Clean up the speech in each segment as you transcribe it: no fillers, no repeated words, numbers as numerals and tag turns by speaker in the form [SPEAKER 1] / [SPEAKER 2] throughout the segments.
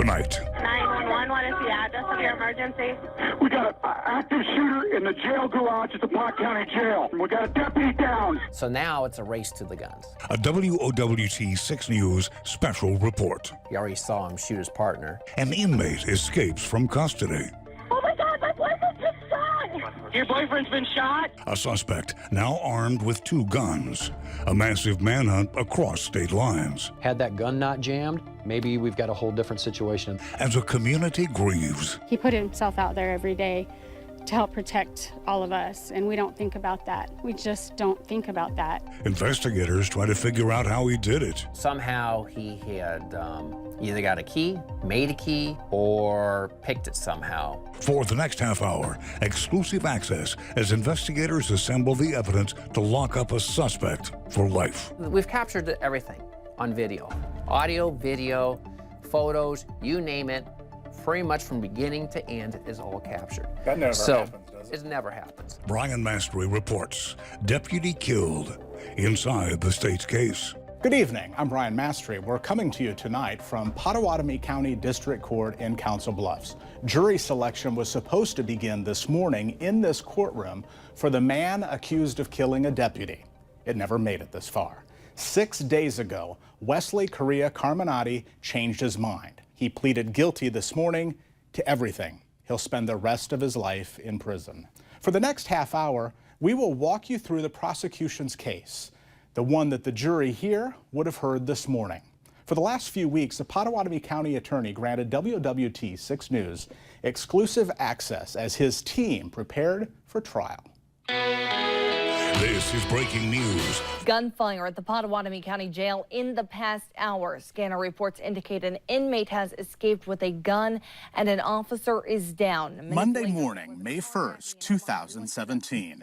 [SPEAKER 1] tonight.
[SPEAKER 2] 911, what is the address of your emergency?
[SPEAKER 3] We got an active shooter in the jail garage at the Pot County Jail. We got a deputy down.
[SPEAKER 4] So now it's a race to the guns.
[SPEAKER 1] A WOWT 6 News special report.
[SPEAKER 4] You already saw him shoot his partner.
[SPEAKER 1] An inmate escapes from custody.
[SPEAKER 2] Oh my God, my boyfriend just shot!
[SPEAKER 3] Your boyfriend's been shot?
[SPEAKER 1] A suspect now armed with 2 guns. A massive manhunt across state lines.
[SPEAKER 5] Had that gun not jammed, maybe we've got a whole different situation.
[SPEAKER 1] As a community grieves.
[SPEAKER 6] He put himself out there every day to help protect all of us, and we don't think about that. We just don't think about that.
[SPEAKER 1] Investigators try to figure out how he did it.
[SPEAKER 4] Somehow he had either got a key, made a key, or picked it somehow.
[SPEAKER 1] For the next half hour, exclusive access as investigators assemble the evidence to lock up a suspect for life.
[SPEAKER 4] We've captured everything on video. Audio, video, photos, you name it. Pretty much from beginning to end is all captured.
[SPEAKER 7] That never happens, does it?
[SPEAKER 4] It never happens.
[SPEAKER 1] Brian Mastre reports, deputy killed inside the state's case.
[SPEAKER 7] Good evening, I'm Brian Mastre. We're coming to you tonight from Potawatomi County District Court in Council Bluffs. Jury selection was supposed to begin this morning in this courtroom for the man accused of killing a deputy. It never made it this far. 6 days ago, Wesley Correa Carminati changed his mind. He pleaded guilty this morning to everything. He'll spend the rest of his life in prison. For the next half hour, we will walk you through the prosecution's case, the one that the jury here would have heard this morning. For the last few weeks, the Potawatomi County Attorney granted WOWT 6 News exclusive access as his team prepared for trial.
[SPEAKER 1] This is breaking news.
[SPEAKER 8] Gunfire at the Potawatomi County Jail in the past hour. Scanner reports indicate an inmate has escaped with a gun and an officer is down.
[SPEAKER 7] Monday morning, May 1st, 2017.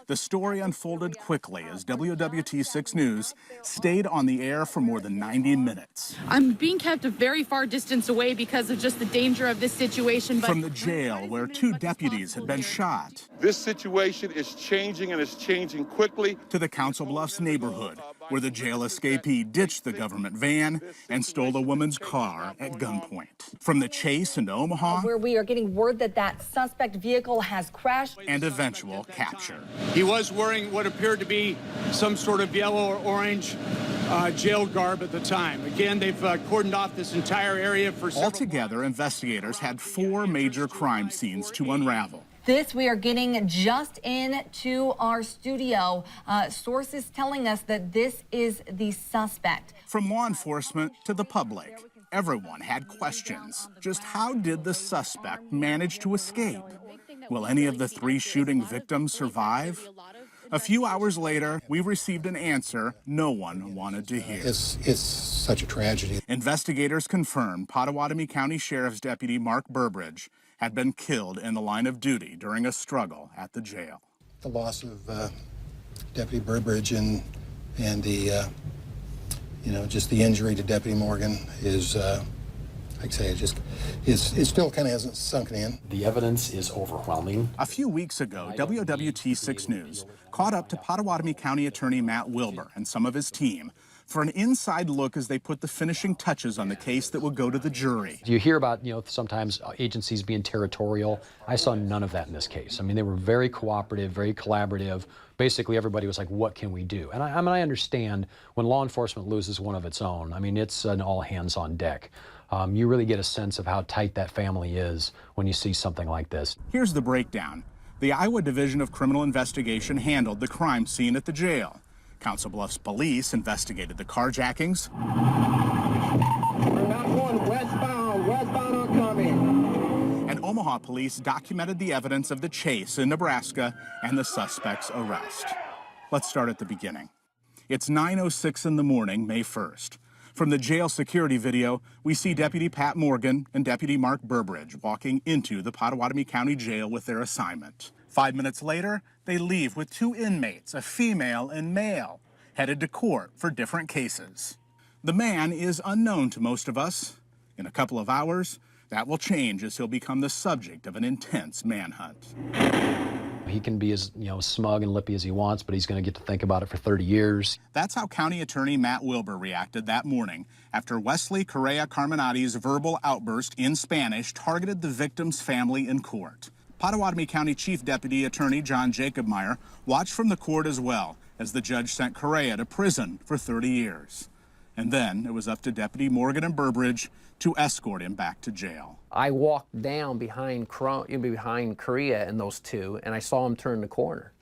[SPEAKER 7] The story unfolded quickly as WOWT 6 News stayed on the air for more than 90 minutes.
[SPEAKER 9] I'm being kept a very far distance away because of just the danger of this situation.
[SPEAKER 7] From the jail where 2 deputies had been shot.
[SPEAKER 10] This situation is changing, and it's changing quickly.
[SPEAKER 7] To the Council Bluffs neighborhood where the jail escapee ditched the government van and stole a woman's car at gunpoint. From the chase into Omaha,
[SPEAKER 8] where we are getting word that that suspect vehicle has crashed.
[SPEAKER 7] And eventual capture.
[SPEAKER 11] He was wearing what appeared to be some sort of yellow or orange jail garb at the time. Again, they've cordoned off this entire area for several...
[SPEAKER 7] Altogether, investigators had 4 major crime scenes to unravel.
[SPEAKER 8] This we are getting just into our studio. Sources telling us that this is the suspect.
[SPEAKER 7] From law enforcement to the public, everyone had questions. Just how did the suspect manage to escape? Will any of the 3 shooting victims survive? A few hours later, we received an answer no one wanted to hear.
[SPEAKER 12] It's such a tragedy.
[SPEAKER 7] Investigators confirmed Potawatomi County Sheriff's Deputy Mark Burbridge had been killed in the line of duty during a struggle at the jail.
[SPEAKER 12] The loss of Deputy Burbridge and the, just the injury to Deputy Morgan is, like I say, it still kind of hasn't sunk in.
[SPEAKER 5] The evidence is overwhelming.
[SPEAKER 7] A few weeks ago, WOWT 6 News caught up to Potawatomi County Attorney Matt Wilbur and some of his team for an inside look as they put the finishing touches on the case that would go to the jury.
[SPEAKER 5] You hear about, sometimes agencies being territorial. I saw none of that in this case. I mean, they were very cooperative, very collaborative. Basically, everybody was like, what can we do? And I understand when law enforcement loses one of its own. I mean, it's an all hands on deck. You really get a sense of how tight that family is when you see something like this.
[SPEAKER 7] Here's the breakdown. The Iowa Division of Criminal Investigation handled the crime scene at the jail. Council Bluffs police investigated the carjackings.
[SPEAKER 3] We're not going westbound oncoming.
[SPEAKER 7] And Omaha police documented the evidence of the chase in Nebraska and the suspect's arrest. Let's start at the beginning. It's 9:06 in the morning, May 1st. From the jail security video, we see Deputy Pat Morgan and Deputy Mark Burbridge walking into the Potawatomi County Jail with their assignment. 5 minutes later, they leave with 2 inmates, a female and male, headed to court for different cases. The man is unknown to most of us. In a couple of hours, that will change as he'll become the subject of an intense manhunt.
[SPEAKER 5] He can be as smug and lippy as he wants, but he's going to get to think about it for 30 years.
[SPEAKER 7] That's how County Attorney Matt Wilbur reacted that morning after Wesley Correa Carminati's verbal outburst in Spanish targeted the victim's family in court. Pottawatomie County Chief Deputy Attorney John Jacobmeyer watched from the court as well as the judge sent Correa to prison for 30 years. And then it was up to Deputy Morgan and Burbridge to escort him back to jail.
[SPEAKER 4] I walked down behind Correa and those two, and I saw him turn the corner.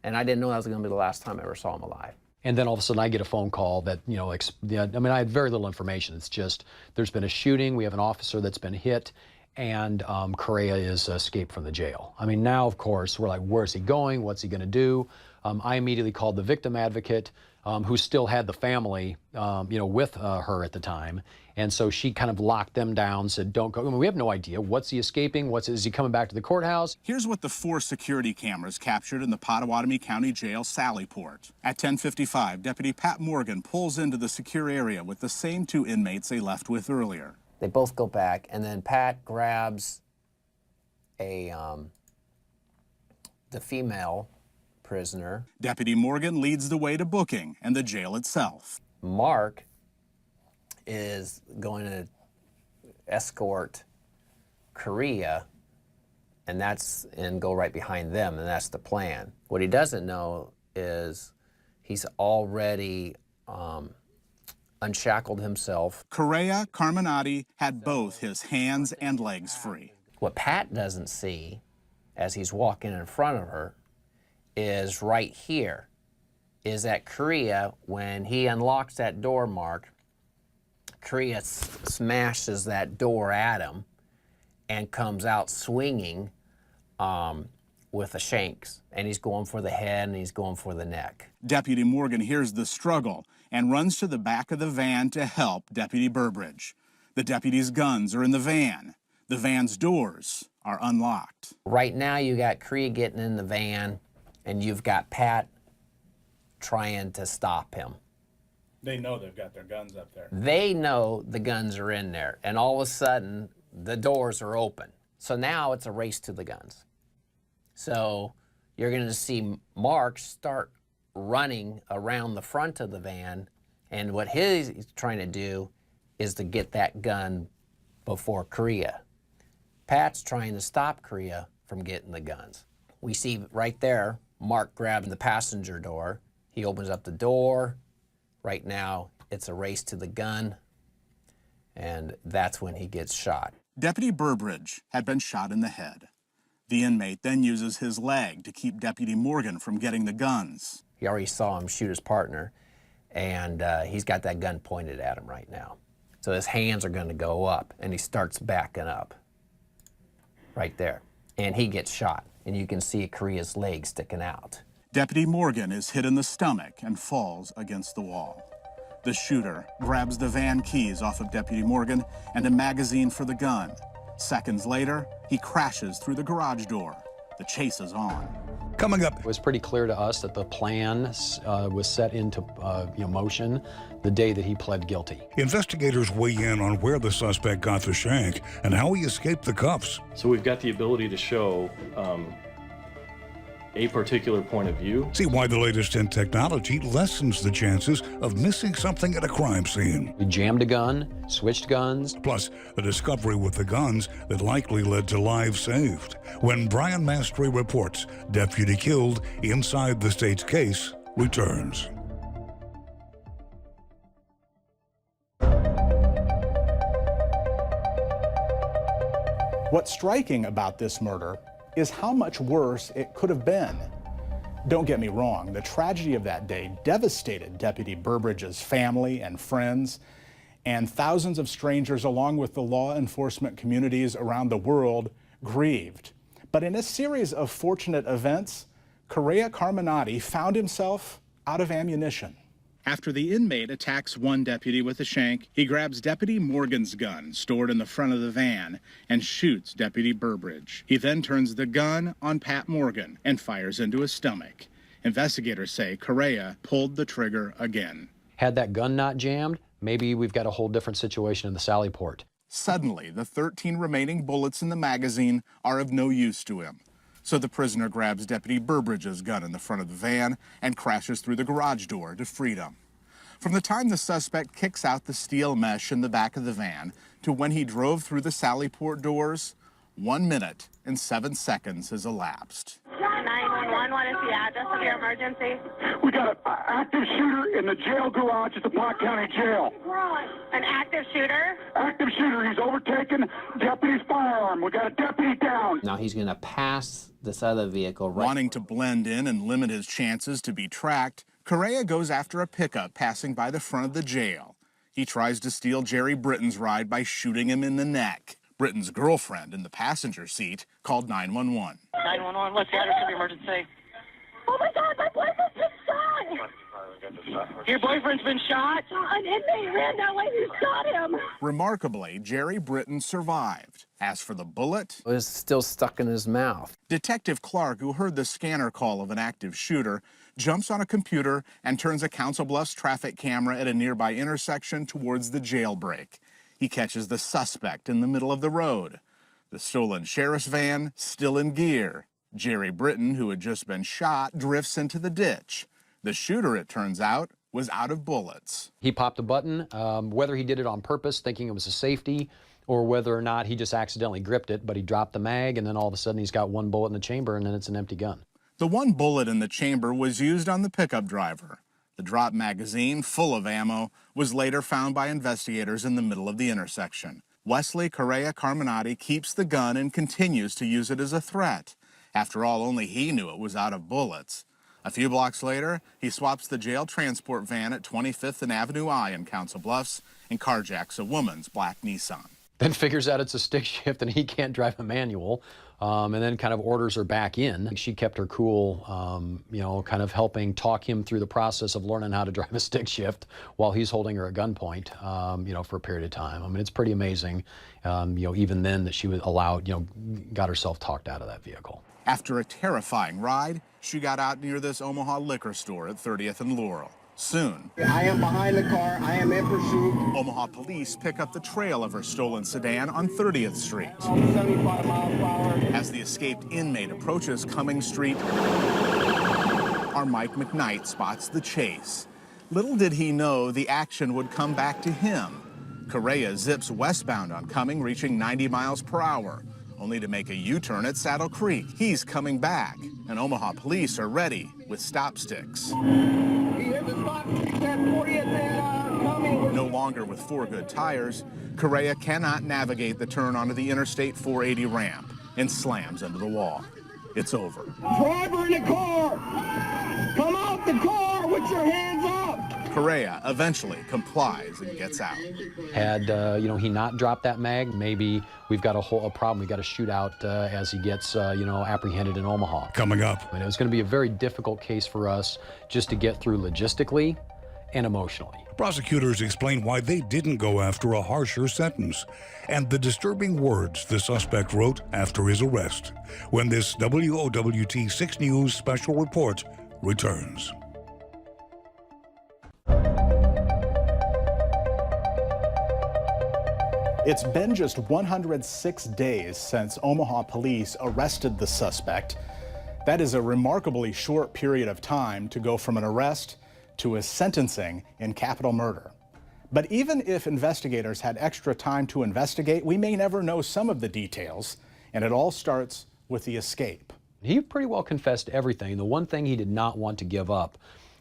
[SPEAKER 4] And I didn't know that was going to be the last time I ever saw him alive.
[SPEAKER 5] And then all of a sudden I get a phone call that, I had very little information. It's just, there's been a shooting, we have an officer that's been hit, and Correa is escaped from the jail. I mean, now, of course, we're like, where's he going? What's he going to do? I immediately called the victim advocate, who still had the family, with her at the time. And so she kind of locked them down, said, don't go. I mean, we have no idea. What's he escaping? Is he coming back to the courthouse?
[SPEAKER 7] Here's what the 4 security cameras captured in the Pottawatomie County Jail Sallyport. At 10:55, Deputy Pat Morgan pulls into the secure area with the same 2 inmates they left with earlier.
[SPEAKER 4] They both go back, and then Pat grabs the female prisoner.
[SPEAKER 7] Deputy Morgan leads the way to booking and the jail itself.
[SPEAKER 4] Mark is going to escort Correa, and go right behind them, and that's the plan. What he doesn't know is he's already unshackled himself.
[SPEAKER 7] Correa Carminati had both his hands and legs free.
[SPEAKER 4] What Pat doesn't see as he's walking in front of her is right here, is that Correa, when he unlocks that door, Mark, Correa smashes that door at him and comes out swinging with the shanks. And he's going for the head and he's going for the neck.
[SPEAKER 7] Deputy Morgan hears the struggle and runs to the back of the van to help Deputy Burbridge. The deputy's guns are in the van. The van's doors are unlocked.
[SPEAKER 4] Right now you got Correa getting in the van, and you've got Pat trying to stop him.
[SPEAKER 7] They know they've got their guns up there.
[SPEAKER 4] They know the guns are in there, and all of a sudden, the doors are open. So now it's a race to the guns. So you're going to see Mark start running around the front of the van, and what he's trying to do is to get that gun before Correa. Pat's trying to stop Correa from getting the guns. We see right there, Mark grabbing the passenger door. He opens up the door. Right now, it's a race to the gun, and that's when he gets shot.
[SPEAKER 7] Deputy Burbridge had been shot in the head. The inmate then uses his leg to keep Deputy Morgan from getting the guns.
[SPEAKER 4] He already saw him shoot his partner, and he's got that gun pointed at him right now. So his hands are going to go up, and he starts backing up right there. And he gets shot, and you can see Correa's leg sticking out.
[SPEAKER 7] Deputy Morgan is hit in the stomach and falls against the wall. The shooter grabs the van keys off of Deputy Morgan and a magazine for the gun. Seconds later, he crashes through the garage door. The chase is on.
[SPEAKER 1] Coming up,
[SPEAKER 5] it was pretty clear to us that the plan was set into motion the day that he pled guilty.
[SPEAKER 1] Investigators weigh in on where the suspect got the shank and how he escaped the cuffs.
[SPEAKER 13] So we've got the ability to show a particular point of view.
[SPEAKER 1] See why the latest in technology lessens the chances of missing something at a crime scene.
[SPEAKER 5] We jammed a gun, switched guns.
[SPEAKER 1] Plus, the discovery with the guns that likely led to lives saved. When Brian Mastre reports deputy killed inside the state's case returns.
[SPEAKER 7] What's striking about this murder is how much worse it could have been. Don't get me wrong, the tragedy of that day devastated Deputy Burbridge's family and friends, and thousands of strangers, along with the law enforcement communities around the world, grieved. But in a series of fortunate events, Correa Carminati found himself out of ammunition. After the inmate attacks one deputy with a shank, he grabs Deputy Morgan's gun, stored in the front of the van, and shoots Deputy Burbridge. He then turns the gun on Pat Morgan and fires into his stomach. Investigators say Correa pulled the trigger again.
[SPEAKER 5] Had that gun not jammed, maybe we've got a whole different situation in the Sallyport.
[SPEAKER 7] Suddenly, the 13 remaining bullets in the magazine are of no use to him. So the prisoner grabs Deputy Burbridge's gun in the front of the van and crashes through the garage door to freedom. From the time the suspect kicks out the steel mesh in the back of the van to when he drove through the Sallyport doors, 1 minute and 7 seconds has elapsed.
[SPEAKER 2] 911, what is the address of your emergency?
[SPEAKER 3] We got an active shooter in the jail garage at the Pot County Jail.
[SPEAKER 2] An active shooter?
[SPEAKER 3] Active shooter. He's overtaken deputy's firearm. We got a deputy down.
[SPEAKER 4] Now he's going to pass this other vehicle right.
[SPEAKER 7] Wanting to blend in and limit his chances to be tracked, Correa goes after a pickup passing by the front of the jail. He tries to steal Jerry Britton's ride by shooting him in the neck. Britton's girlfriend in the passenger seat called 911.
[SPEAKER 2] 911, what's the address of your emergency? Oh my God, my boyfriend's been shot! Your boyfriend's been shot? An inmate ran that way and shot him!
[SPEAKER 7] Remarkably, Jerry Britton survived. As for the bullet,
[SPEAKER 4] It was still stuck in his mouth.
[SPEAKER 7] Detective Clark, who heard the scanner call of an active shooter, jumps on a computer and turns a Council Bluffs traffic camera at a nearby intersection towards the jailbreak. He catches the suspect in the middle of the road. The stolen sheriff's van still in gear. Jerry Britton, who had just been shot, drifts into the ditch. The shooter, it turns out, was out of bullets.
[SPEAKER 5] He popped a button, whether he did it on purpose, thinking it was a safety, or whether or not he just accidentally gripped it, but he dropped the mag, and then all of a sudden he's got one bullet in the chamber, and then it's an empty gun.
[SPEAKER 7] The one bullet in the chamber was used on the pickup driver. The drop magazine, full of ammo, was later found by investigators in the middle of the intersection. Wesley Correa Carminati keeps the gun and continues to use it as a threat. After all, only he knew it was out of bullets. A few blocks later, he swaps the jail transport van at 25th and Avenue I in Council Bluffs and carjacks a woman's black Nissan.
[SPEAKER 5] Then figures out it's a stick shift and he can't drive a manual, and then kind of orders her back in. She kept her cool, you know, kind of helping talk him through the process of learning how to drive a stick shift while he's holding her at gunpoint, you know, for a period of time. I mean, it's pretty amazing, you know, even then that she was allowed, you know, got herself talked out of that vehicle.
[SPEAKER 7] After a terrifying ride, she got out near this Omaha liquor store at 30th and Laurel. Soon,
[SPEAKER 14] I am behind the car. I am in pursuit.
[SPEAKER 7] Omaha police pick up the trail of her stolen sedan on 30th Street.
[SPEAKER 14] 75 miles per hour.
[SPEAKER 7] As the escaped inmate approaches Cummings Street, our Mike McKnight spots the chase. Little did he know the action would come back to him. Correa zips westbound on Cumming, reaching 90 miles per hour, only to make a U-turn at Saddle Creek. He's coming back, and Omaha police are ready with stop sticks. No longer with 4 good tires, Correa cannot navigate the turn onto the Interstate 480 ramp and slams into the wall. It's over.
[SPEAKER 14] Driver in the car! Come out the car with your hands up!
[SPEAKER 7] Correa eventually complies and gets out.
[SPEAKER 5] Had you know, he not dropped that mag, maybe we've got a problem. We've got to shoot out as he gets you know, apprehended in Omaha.
[SPEAKER 1] Coming up.
[SPEAKER 5] And it was going to be a very difficult case for us just to get through logistically and emotionally.
[SPEAKER 1] Prosecutors explain why they didn't go after a harsher sentence and the disturbing words the suspect wrote after his arrest when this WOWT 6 News special report returns.
[SPEAKER 7] It's been just 106 days since Omaha police arrested the suspect. That is a remarkably short period of time to go from an arrest to a sentencing in capital murder. But even if investigators had extra time to investigate, we may never know some of the details, and it all starts with the escape.
[SPEAKER 5] He pretty well confessed everything. The one thing he did not want to give up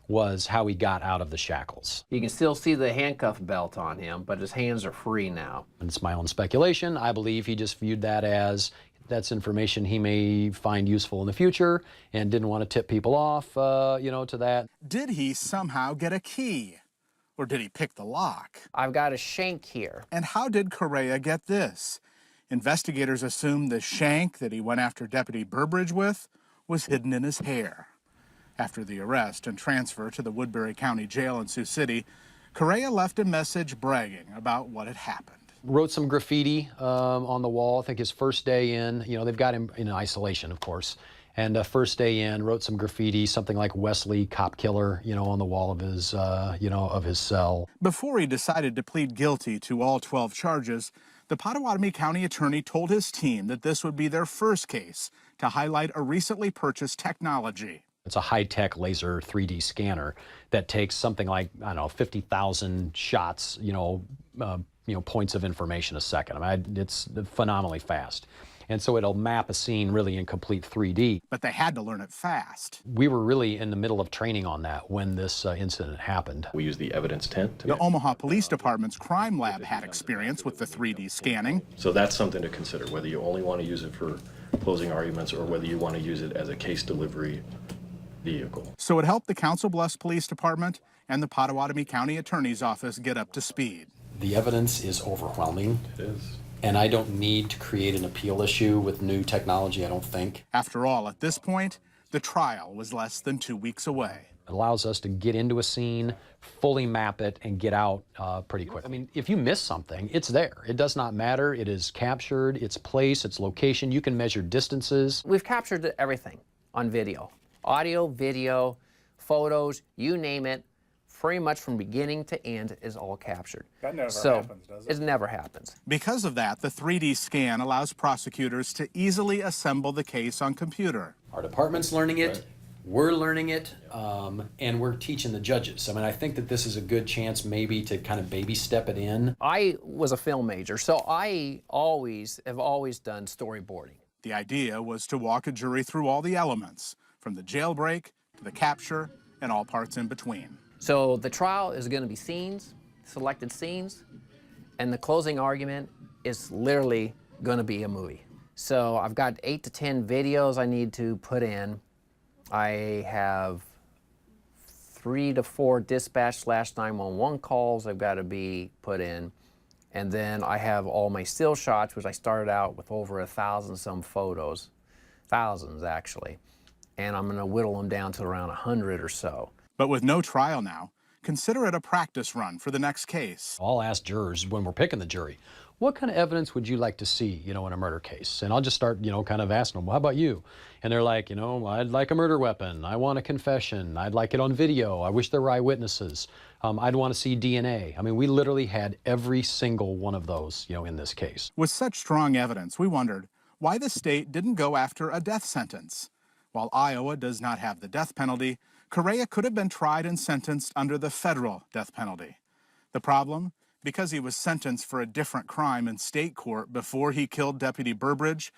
[SPEAKER 5] was how he got out of the shackles.
[SPEAKER 4] You can still see the handcuff belt on him, but his hands are free now.
[SPEAKER 5] And it's my own speculation. I believe he just viewed that as that's information he may find useful in the future and didn't want to tip people off, you know, to that.
[SPEAKER 7] Did he somehow get a key? Or did he pick the lock?
[SPEAKER 4] I've got a shank here.
[SPEAKER 7] And how did Correa get this? Investigators assumed the shank that he went after Deputy Burbridge with was hidden in his hair. After the arrest and transfer to the Woodbury County Jail in Sioux City, Correa left a message bragging about what had happened.
[SPEAKER 5] Wrote some graffiti on the wall. I think his first day in, you know, they've got him in isolation, of course. And first day in, wrote some graffiti, something like Wesley, cop killer, you know, on the wall of his, you know, of his cell.
[SPEAKER 7] Before he decided to plead guilty to all 12 charges, The Potawatomi County attorney told his team that this would be their first case to highlight a recently purchased technology.
[SPEAKER 5] It's a high-tech laser 3D scanner that takes something like, I don't know, 50,000 shots, points of information a second. I mean, it's phenomenally fast. And so it'll map a scene really in complete 3D.
[SPEAKER 7] But they had to learn it fast.
[SPEAKER 5] We were really in the middle of training on that when this incident happened.
[SPEAKER 13] We use the evidence tent.
[SPEAKER 7] The Omaha Police Department's crime lab had experience with the 3D scanning.
[SPEAKER 13] So that's something to consider, whether you only want to use it for closing arguments or whether you want to use it as a case delivery vehicle.
[SPEAKER 7] So it helped the Council Bluffs Police Department and the Potawatomi County Attorney's Office get up to speed.
[SPEAKER 5] The evidence is overwhelming.
[SPEAKER 13] It is.
[SPEAKER 5] And I don't need to create an appeal issue with new technology, I don't think.
[SPEAKER 7] After all, at this point, the trial was less than 2 weeks away.
[SPEAKER 5] It allows us to get into a scene, fully map it, and get out pretty quick. I mean, if you miss something, it's there. It does not matter. It is captured, its place, its location. You can measure distances.
[SPEAKER 4] We've captured everything on video. Audio, video, photos, you name it. Pretty much from beginning to end is all captured.
[SPEAKER 7] That never happens, does it?
[SPEAKER 4] It never happens.
[SPEAKER 7] Because of that, the 3D scan allows prosecutors to easily assemble the case on computer.
[SPEAKER 5] Our department's learning it, we're learning it, and we're teaching the judges. I mean, I think that this is a good chance maybe to kind of baby step it in.
[SPEAKER 4] I was a film major, so I have always done storyboarding.
[SPEAKER 7] The idea was to walk a jury through all the elements, from the jailbreak to the capture and all parts in between.
[SPEAKER 4] So the trial is going to be scenes, selected scenes, and the closing argument is literally going to be a movie. So I've got 8 to 10 videos I need to put in. I have 3 to 4 dispatch/911 calls I've got to be put in. And then I have all my still shots, which I started out with over 1,000 some photos, thousands actually. And I'm going to whittle them down to around 100 or so.
[SPEAKER 7] But with no trial now, consider it a practice run for the next case.
[SPEAKER 5] I'll ask jurors when we're picking the jury, what kind of evidence would you like to see, in a murder case? And I'll just start, kind of asking them, well, how about you? And they're like, I'd like a murder weapon. I want a confession. I'd like it on video. I wish there were eyewitnesses. I'd want to see DNA. I mean, we literally had every single one of those, in this case.
[SPEAKER 7] With such strong evidence, we wondered why the state didn't go after a death sentence. While Iowa does not have the death penalty, Correa could have been tried and sentenced under the federal death penalty. The problem? Because he was sentenced for a different crime in state court before he killed Deputy Burbridge,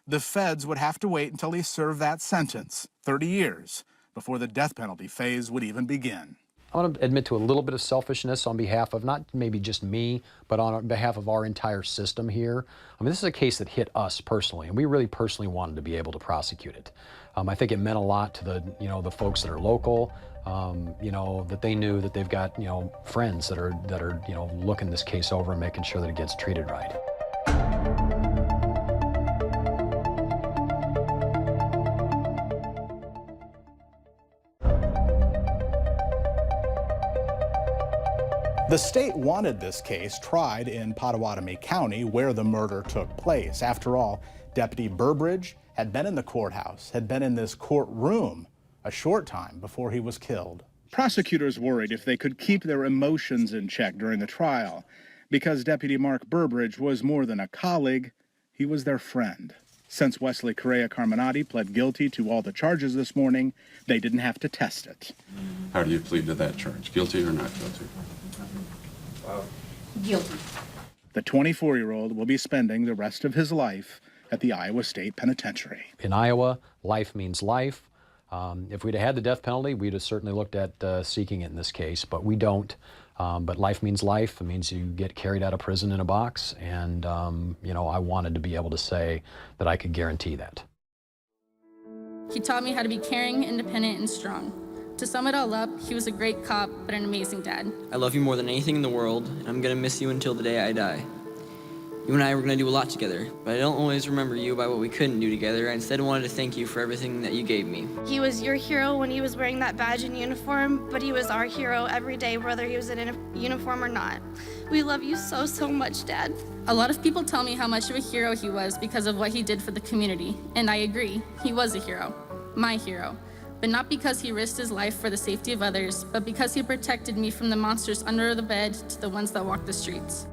[SPEAKER 7] the feds would have to wait until he served that sentence, 30 years, before the death penalty phase would even begin.
[SPEAKER 5] I want to admit to a little bit of selfishness on behalf of not maybe just me, but on behalf of our entire system here. I mean, this is a case that hit us personally, and we really personally wanted to be able to prosecute it. I think it meant a lot to the folks that are local, that they knew that they've got, friends that are looking this case over and making sure that it gets treated right.
[SPEAKER 7] The state wanted this case tried in Potawatomi County, where the murder took place. After all, Deputy Burbridge had been in the courthouse, had been in this courtroom a short time before he was killed. Prosecutors worried if they could keep their emotions in check during the trial, because Deputy Mark Burbridge was more than a colleague, he was their friend. Since Wesley Correa Carminati pled guilty to all the charges this morning, they didn't have to test it.
[SPEAKER 10] How do you plead to that charge? Guilty or not guilty?
[SPEAKER 6] Guilty.
[SPEAKER 7] The 24-year-old will be spending the rest of his life at the Iowa State Penitentiary.
[SPEAKER 5] In Iowa, life means life. If we'd have had the death penalty, we'd have certainly looked at seeking it in this case, but we don't. But life means life. It means you get carried out of prison in a box, and I wanted to be able to say that I could guarantee that.
[SPEAKER 9] He taught me how to be caring, independent, and strong. To sum it all up, he was a great cop, but an amazing dad.
[SPEAKER 15] I love you more than anything in the world, and I'm gonna miss you until the day I die. You and I were gonna do a lot together, but I don't always remember you by what we couldn't do together. I instead wanted to thank you for everything that you gave me.
[SPEAKER 16] He was your hero when he was wearing that badge and uniform, but he was our hero every day, whether he was in a uniform or not. We love you so, so much, Dad.
[SPEAKER 9] A lot of people tell me how much of a hero he was because of what he did for the community, and I agree, he was a hero, my hero. But not because he risked his life for the safety of others, but because he protected me from the monsters under the bed to the ones that walk the streets.